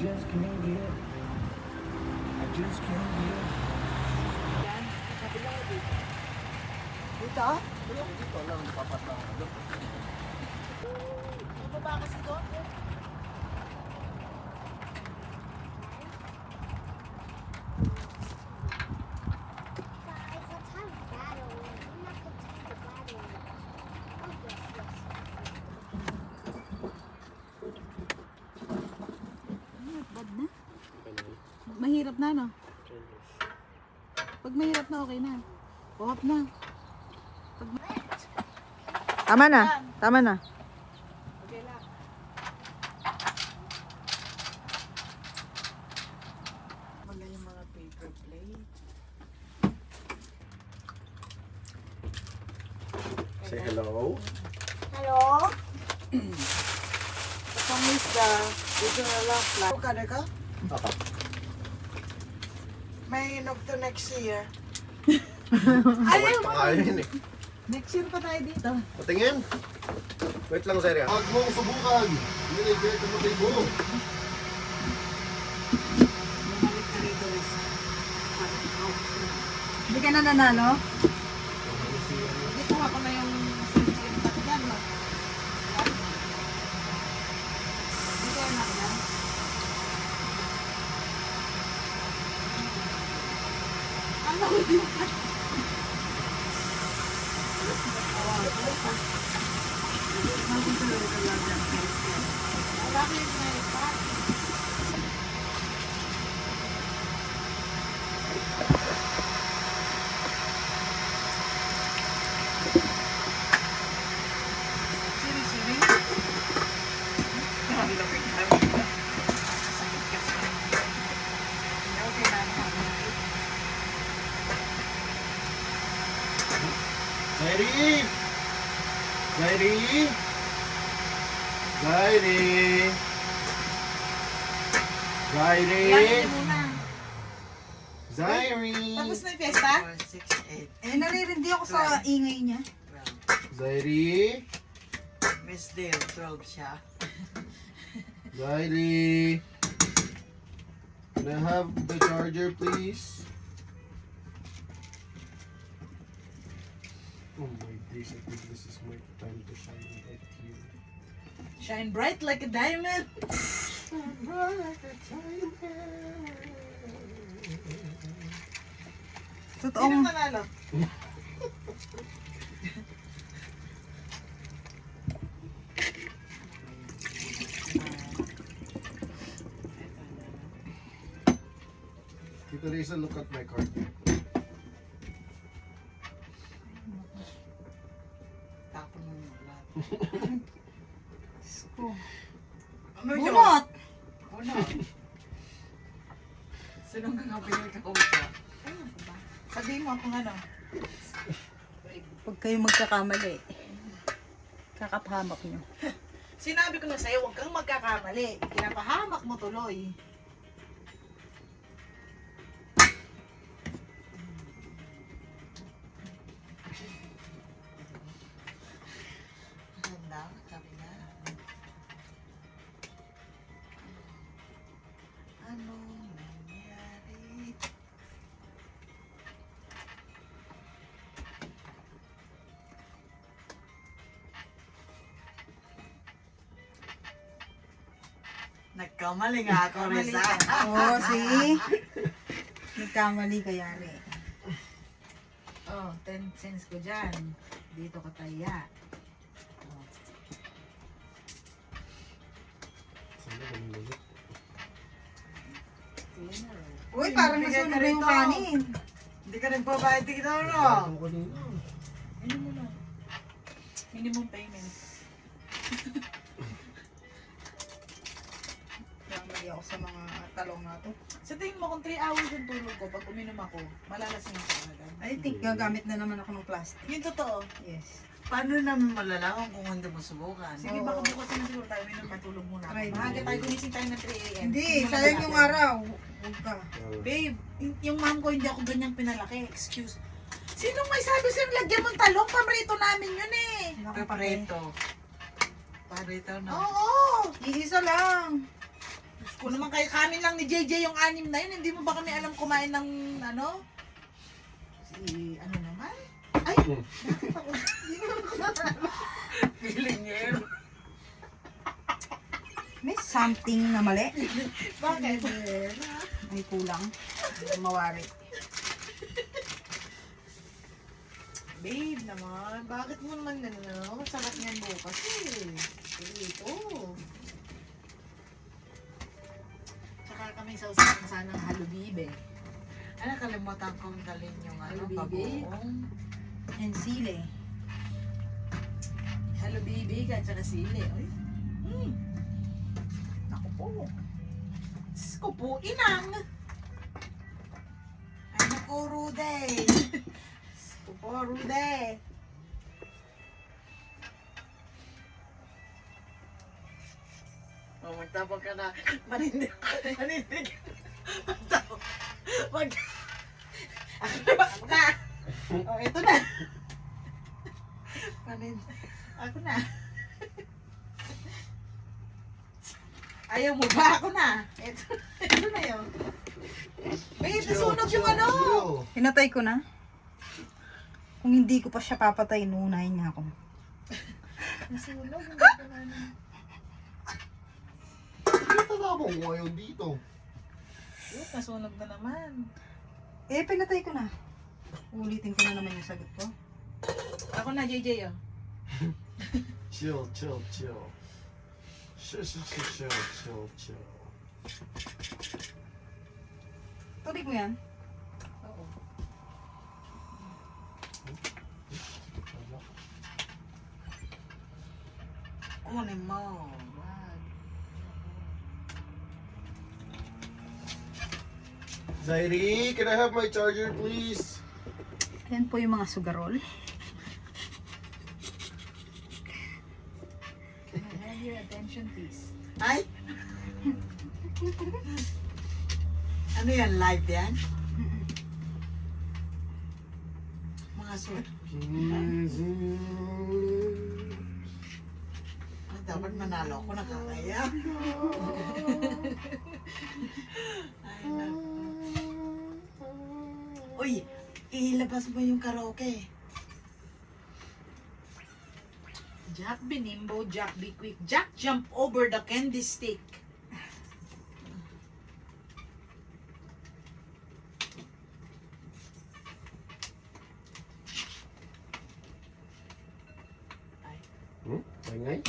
just can't get. I just can't get. Yan, sabi lang ako dito. Dito? Wala ko dito lang, napapatang ako. Bumaba kasi doon. Guys, let's have battle. I'm not going to take the battle. Oh, yes, yes. Bad na. Mahirap na, no? Pag mahirap na, okay na. Buhap na. Tama na. Tama na. Okay lang. Wala yung mga paper plate. Say hello. Hello? Kapang isda, dito na lang flat. Kada ka? Apa? May hinog to next year. Ayaw mo. Pangalan eh. Next year pa tayo dito. Patingin. Wait lang, Seria. Huwag mong subukan. Hindi na ibigay ka matay mo. Bumalik ka rito, Liz. Hindi ka na nanalo? Hindi ko ako na yung sinisin pa dyan, no? Hindi ka na yan. Ano ko din pa? Bakit may pa? Siri-siri? Grabe lang yung camera. Sakit kasi. Okay na naman. Zairi! Zairi! Zairi! Zairi! Iyakin niyo muna. Zairi! Tapos na yung fiesta? 4, 6, 8. Eh, naririndi ako sa ingay niya. Zairi! Miss Dale, 12 siya. Zairi! Can I have the charger, please? Oh my days, I think this is my time to shine right here. Shine bright like a diamond. Totoong. Sino nanalo? Tita Risa, look at my card. Tapon mo yung lahat. Ano yun? Bunot! Una. Sinong kakapinil ka kumpa? Sabihin mo kung ano. Huwag kayo magkakamali. Kakapahamak nyo. Sinabi ko na sa'yo, huwag kang magkakamali. Kinapahamak mo tuloy. Ganda, sabi niya. Ano nangyari? Nagkamali nga ako, Risa. Oo, see? Nagkamali ka yari. Oh, 10 cents ko dyan. Dito ka taya. Sana ganun ulit. Uy, parang bigay nasunog ka na yung rito. kanin. Hindi ka nagbabayad dito, no? Bago ko kanina. Ano mo na? Minimum payment. Namali ako sa mga talong na to. Sa tingin mo kung 3 hours yung tulog ko, pag uminom ako, malalasing ako agad. I think gagamit na naman ako ng plastic. Yung totoo. Yes. Paano naman malalaman kung hindi mo subukan? Sige, Oo. baka bukas na siguro tayo uminom, matulog muna. Maaga tayo, gumising tayo ng 3 a.m. Hindi, Hindi mo sayang na yung natin. araw. Huwag ka. Babe, yung mom ko hindi ako ganyang pinalaki. Excuse. Sinong may sabi sa'yo lagyan mong talong? Paborito namin yun eh. Pareto. Pareto, no? Oo. Iisa lang. Diyos Kung naman kayo kanin lang ni JJ yung 6 na yun, hindi mo ba kami alam kumain ng ano? Si ano naman? Ay! Bakit ako? Hindi naman ko Feeling niya yun. May something na mali. Bakit? May kulang. Mawari. Babe naman, bakit mo naman ano? Sarap niyan bukas eh. Ito. Tsaka kami sa usapan sana ng halubibe. Ano, kalimutan kong dalhin yung ano, Baby. bagoong. And sile. Halubibe at tsaka sile. Ay. Naku po. Diyos ko po, inang. Ay, naku, Rude. Diyos ko po, Rude. Oh, magtapag ka na. Manindig. Manindig. Magtapag. Mag... Ako na. Oh, ito na. Manindig. Ako na. Ayaw mo ba? Ako na. Ito na yun. Babe, nasunog yung ano. Pinatay ko na. Kung hindi ko pa siya papatay, nunahin niya ako. Nasunog. Kita na mo ngayon dito. Shoot, nasunog na naman. Eh, pinatay ko na. Ulitin ko na naman yung sagot ko. Ako na, JJ, oh. Chill, chill, chill. Chill, chill, chill, chill, chill, chill. Tubig mo yan? Oo. Kunin mo. Wag. Zairi, can I have my charger, please? Ayan po yung mga sugarol. Can I have your attention, please? Ay! Ano yan? Live yan? Mga suit. Ay, dapat manalo ako. Nakakaya. Ay, Uy! Ilabas mo yung karaoke. Jack be nimble, Jack be quick. Jack jump over the candy stick. Ingay?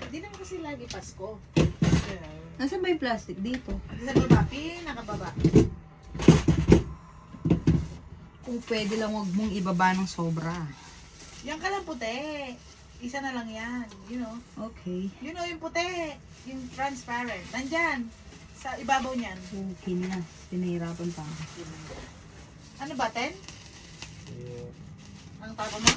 Hindi naman kasi lagi Pasko. Nasaan ba yung plastic dito? Sa baba, pinakababa. Kung pwede lang, wag mong ibaba ng sobra. Yan ka lang puti. Isa na lang yan. You know. Okay. You know yung puti. Yung transparent. Nandyan. Sa ibabaw niyan. Okay na. Pinahirapan pa ako. Ano ba, 10? Yeah. Ang tapo mo?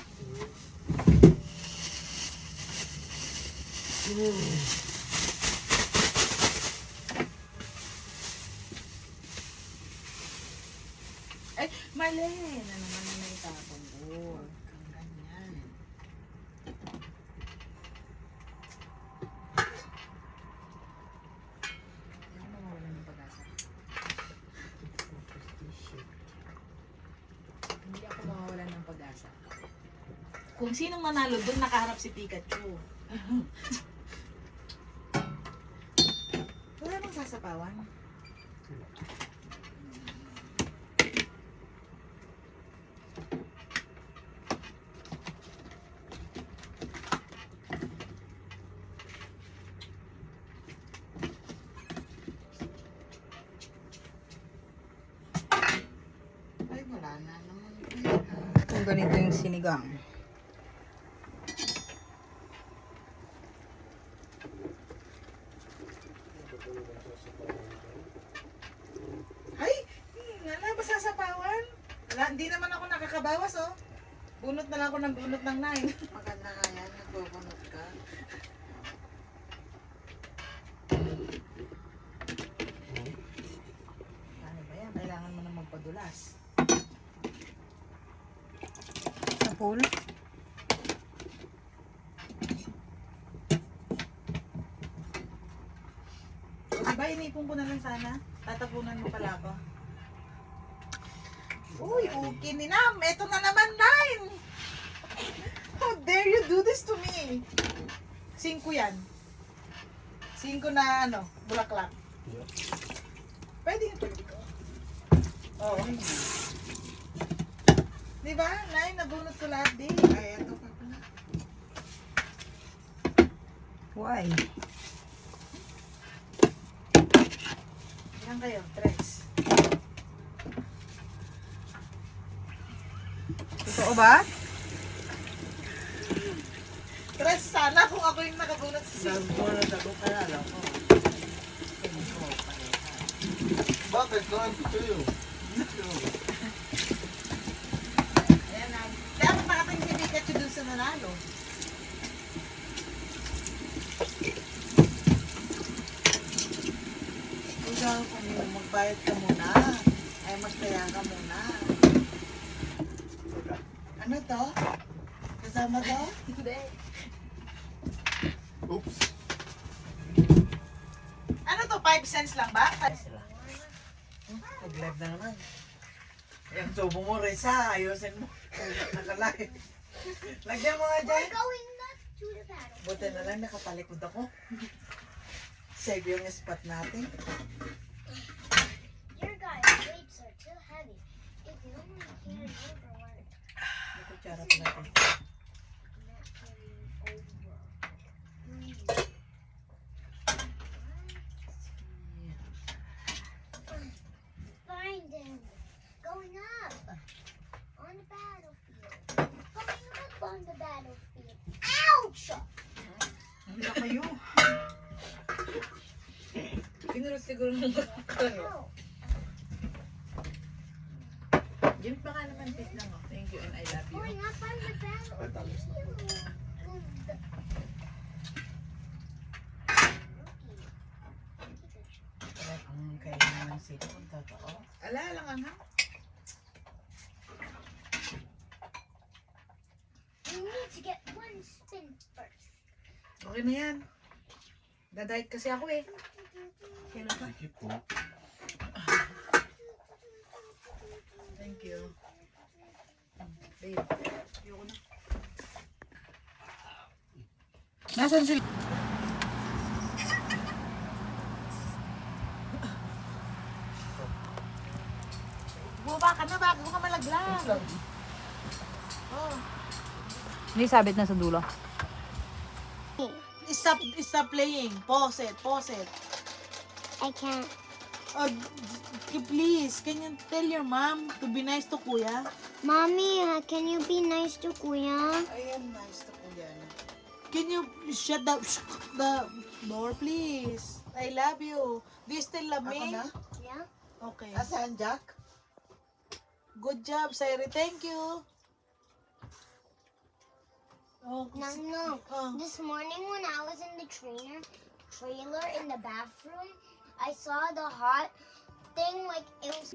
Ay, mali. Na naman na naitapon ko. Kang ganyan. Ano mawala ng pag-asa? Hindi ako mawawalan ng pag-asa. Kung sinong manalo doon, nakaharap si Pikachu. Wala bang sasapawan? Ay, wala na naman. Kung ganito yung sinigang. Ay! Wala ba sasapawan? Wala, hindi naman ako nakakabawas, oh. Bunot na lang ako ng bunot ng 9. Maganda nga yan. Nagbubunot ka. Ano ba yan? Kailangan mo na magpadulas. pool. O, diba inipon ko na lang sana? Tatapunan mo pala ako. Uy, okay ni Nam. Ito na naman, 9. How dare you do this to me? 5 yan. 5 na ano, bulaklak. Yeah. Pwede yung tuloy ko. Oo. Diba? 9, nabunot ko lahat din. Ay, ito pa pala. Why? Ilan kayo? 3. Totoo ba? 3 sana kung ako yung nakabunot sa 5. Nagpunod ako kaya alam ko. Bakit? Gone two. Ayan na. Dapat nakating si Pikachu dun sa nanalo. Ikaw kung magbayad ka muna, ay magtaya ka muna. Ano to? Kasama to? Hindi. Oops. Ano to? 5 cents lang ba? Nag-live na naman. Yung tubo mo, Reza, ayusin mo. Nakalive. Lagyan mo nga We're dyan. going not to the battle. Buti na lang nakapalikod ako. Save yung spot natin. Your guys' weights are too heavy. If you only carry over one, May kutsara pa natin. not carrying over. Find them. Going up on the battlefield. Going up on the battlefield. Ouch! Wala kayo. Pinurot siguro ng kayo. Ow. Jim, baka naman fit lang ako. Thank you and I love you. Going up on the battlefield. Ang kailangan ng sito kung totoo. Ala lang ang ha? You need to get one spin first. Okay na yan. Dadayet kasi ako eh. Sige po. Thank you. Babe. Ayoko na. Nasaan sila? Bumaba ka na bago ka malaglag. Oh. Hindi sabit na sa dulo. Stop playing. Pause it. Pause it. I can't. Oh, please, can you tell your mom to be nice to Kuya? Mommy, can you be nice to Kuya? Ayan, nice to kuya. Can you shut the door, please? I love you. Do you still love Ako me? na? Yeah? Okay. Asan, Jack? Good job, Sairi. Thank you. Oh, No. oh. This morning when I was in the trailer in the bathroom, I saw the hot thing like it was.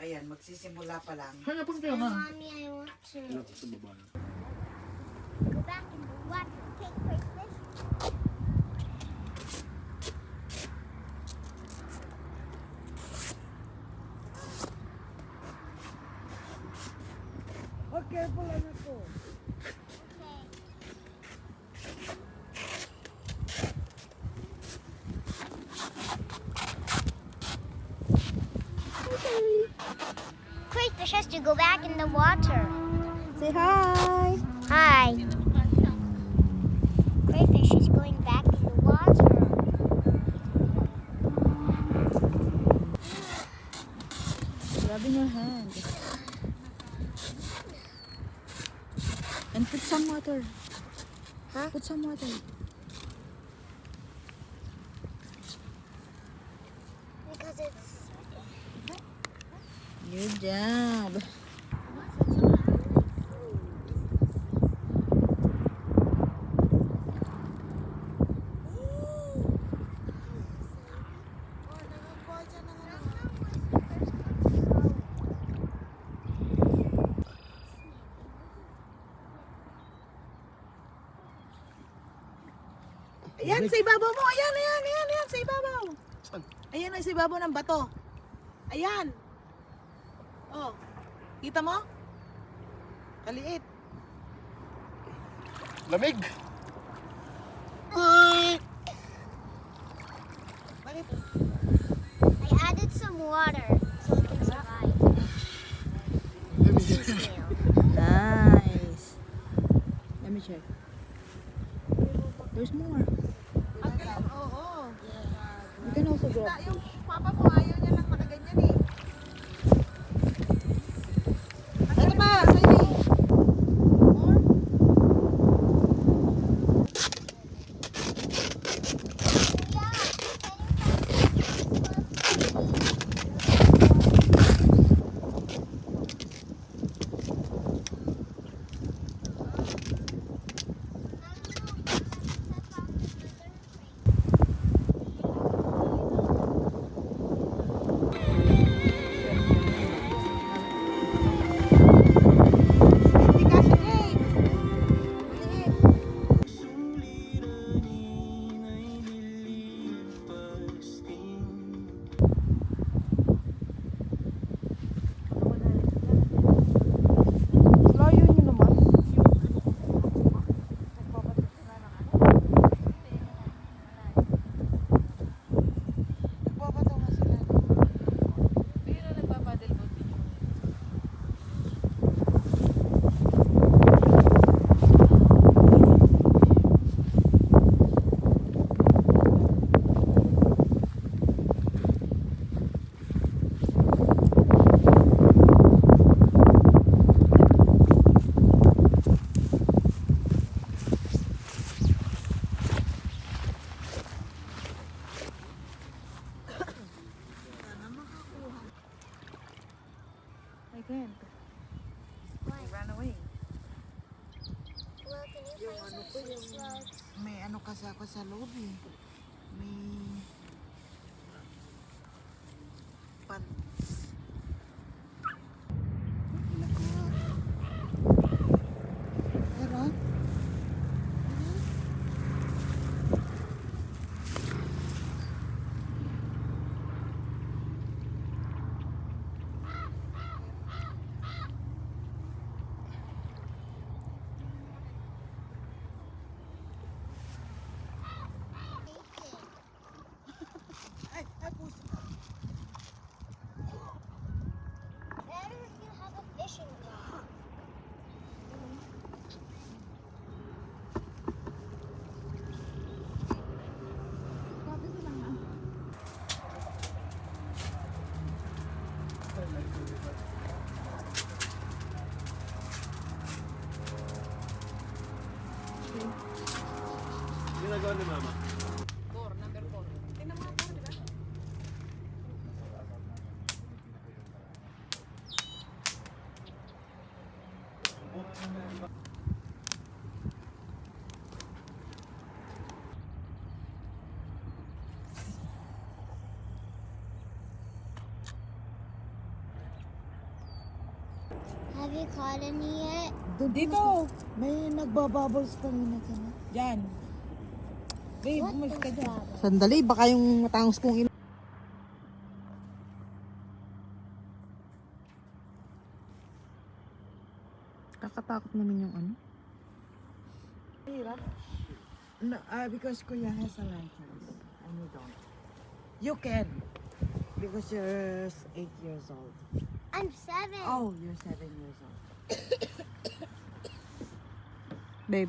Ayan, magsisimula pa lang. Hanapon kayo nga. Mommy, I want to go back in the water. Take fish. Crayfish has to go back in the water. Say hi! Hi. Crayfish is going back in the water. Grab in your hand. And put some water. Huh? Put some water. Because it's Good job. Ayan, sa ibabaw mo. Ayan, sa ibabaw. Saan? Ayan, sa ibabaw ng bato. Ayan. Oh, kita mo? Kaliit. Lamig! Bakit? I added some water so it can survive. Sea snail. Nice. Let me check. There's more. Oo. You can also go. Yung papa mo, ayaw niya lang nakaganyan eh. Ito pa, baby. Hindi kasi eh. Maliit. Layo nyo naman. Nagbabato nga sila. Pero nagpapadel boat din. I can't. What? Ran away. Well, can you find some sea slugs? May ano kasi ako sa loob eh. May pants. Pero, ay puso. Better if you have a fishing rod. Ginagawa ni Mama. Number 4. Tingnan mo nga po, di ba? Have you caught any yet? Dito! May nagbabubbles kanina dyan. Diyan. Babe, What umalis ka is dyan. that? Sandali, baka yung matangos kong ilo. Kakatakot naman yung ano. No, because Kuya has a license and you don't. You can. Because you're 8 years old. I'm 7. Oh, you're 7 years old. Babe.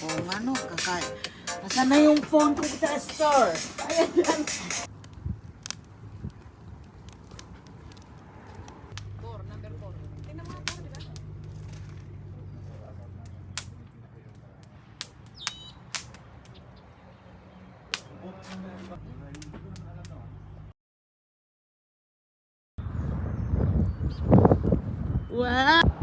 Oh, ano, kakain. Nasaan na yung phone ko sa store? Ayan yan. Number 4. Tingnan mo nga po, di ba? Wow!